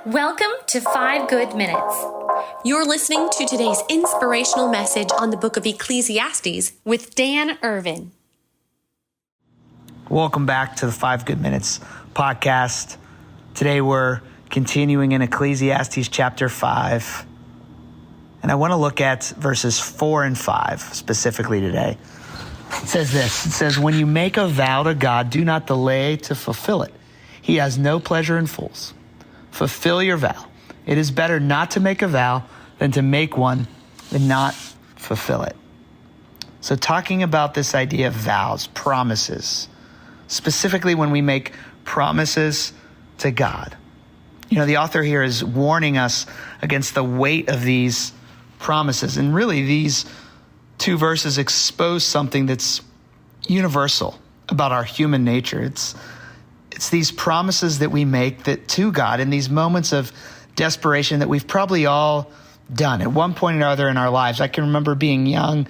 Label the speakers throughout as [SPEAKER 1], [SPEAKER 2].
[SPEAKER 1] Welcome to 5 Good Minutes.
[SPEAKER 2] You're listening to today's inspirational message on the book of Ecclesiastes with Dan Irvin.
[SPEAKER 3] Welcome back to the 5 Good Minutes podcast. Today we're continuing in Ecclesiastes chapter 5. And I want to look at verses 4 and 5 specifically today. It says this. It says, "When you make a vow to God, do not delay to fulfill it. He has no pleasure in fools. Fulfill your vow. It is better not to make a vow than to make one and not fulfill it." So talking about this idea of vows, promises, specifically when we make promises to God. You know, the author here is warning us against the weight of these promises. And really, these two verses expose something that's universal about our human nature. It's these promises that we make that to God in these moments of desperation that we've probably all done at one point or other in our lives. I can remember being young,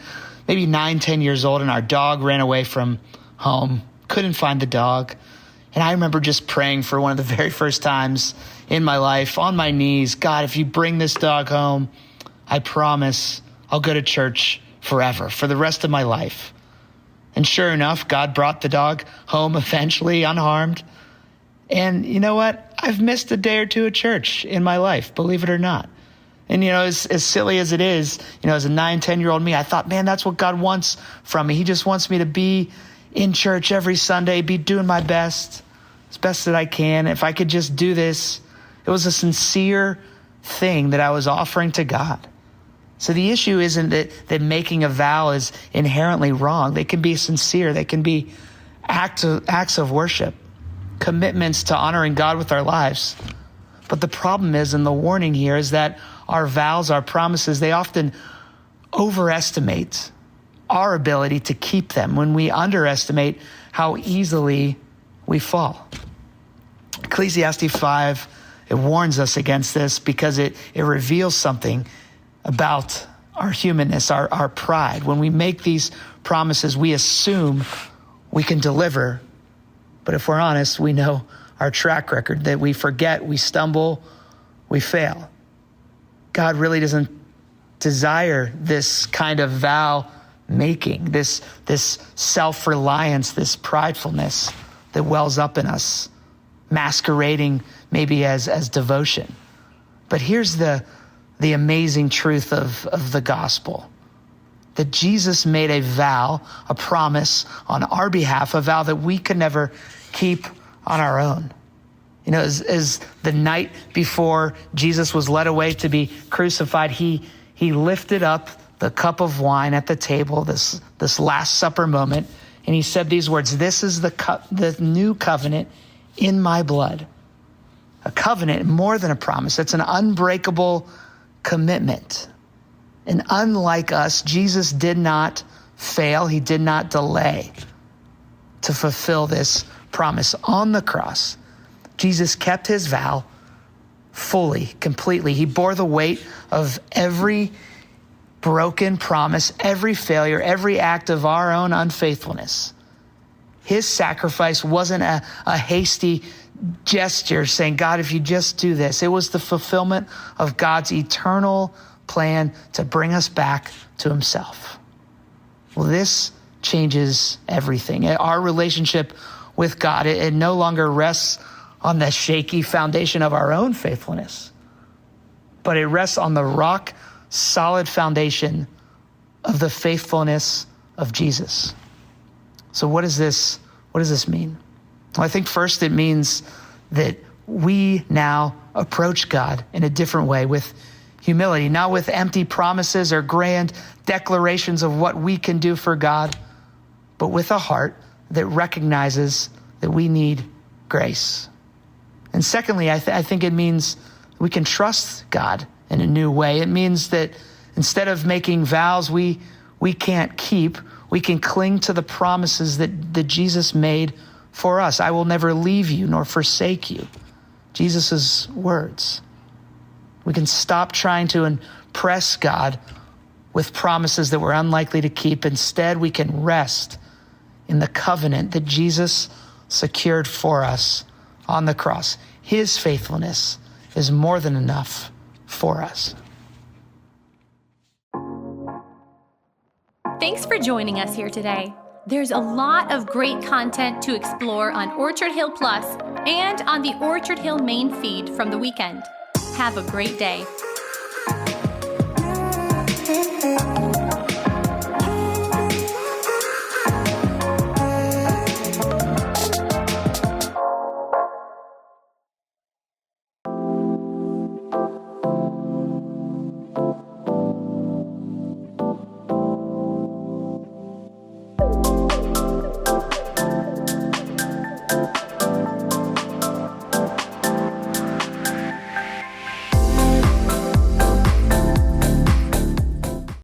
[SPEAKER 3] maybe 9, 10 years old, and our dog ran away from home. Couldn't find the dog. And I remember just praying for one of the very first times in my life on my knees, "God, if you bring this dog home, I promise I'll go to church forever, for the rest of my life." And sure enough, God brought the dog home eventually unharmed. And you know what? I've missed a day or two at church in my life, believe it or not. And, you know, as silly as it is, you know, as a 9, 10-year-old me, I thought, man, that's what God wants from me. He just wants me to be in church every Sunday, be doing my best, as best that I can. If I could just do this, it was a sincere thing that I was offering to God. So the issue isn't that making a vow is inherently wrong. They can be sincere. They can be acts of worship, commitments to honoring God with our lives. But the problem is, and the warning here is that our vows, our promises, they often overestimate our ability to keep them when we underestimate how easily we fall. Ecclesiastes 5, it warns us against this because it reveals something about our humanness, our pride. When we make these promises, we assume we can deliver. But if we're honest, we know our track record, that we forget, we stumble, we fail. God really doesn't desire this kind of vow making, this self-reliance, this pridefulness that wells up in us, masquerading maybe as devotion. But here's the amazing truth of the gospel, that Jesus made a vow, a promise on our behalf, a vow that we could never keep on our own. You know, as the night before Jesus was led away to be crucified, he lifted up the cup of wine at the table, this Last Supper moment, and he said these words, "This is the new covenant in my blood." A covenant, more than a promise. It's an unbreakable commitment. And unlike us, Jesus did not fail. He did not delay to fulfill this promise. On the cross, Jesus kept his vow fully, completely. He bore the weight of every broken promise, every failure, every act of our own unfaithfulness. His sacrifice wasn't a hasty gesture saying, "God, if you just do this." It was the fulfillment of God's eternal plan to bring us back to himself. Well, this changes everything. Our relationship with God, it no longer rests on the shaky foundation of our own faithfulness, but it rests on the rock solid foundation of the faithfulness of Jesus. So what does this mean? Well, I think first it means that we now approach God in a different way, with humility, not with empty promises or grand declarations of what we can do for God, but with a heart that recognizes that we need grace. And secondly, I think it means we can trust God in a new way. It means that instead of making vows we can't keep, we can cling to the promises that Jesus made for us. "I will never leave you nor forsake you." Jesus' words. We can stop trying to impress God with promises that we're unlikely to keep. Instead, we can rest in the covenant that Jesus secured for us on the cross. His faithfulness, is more than enough for us.
[SPEAKER 2] Thanks for joining us here today. There's a lot of great content to explore on Orchard Hill Plus and on the Orchard Hill main feed from the weekend. Have a great day.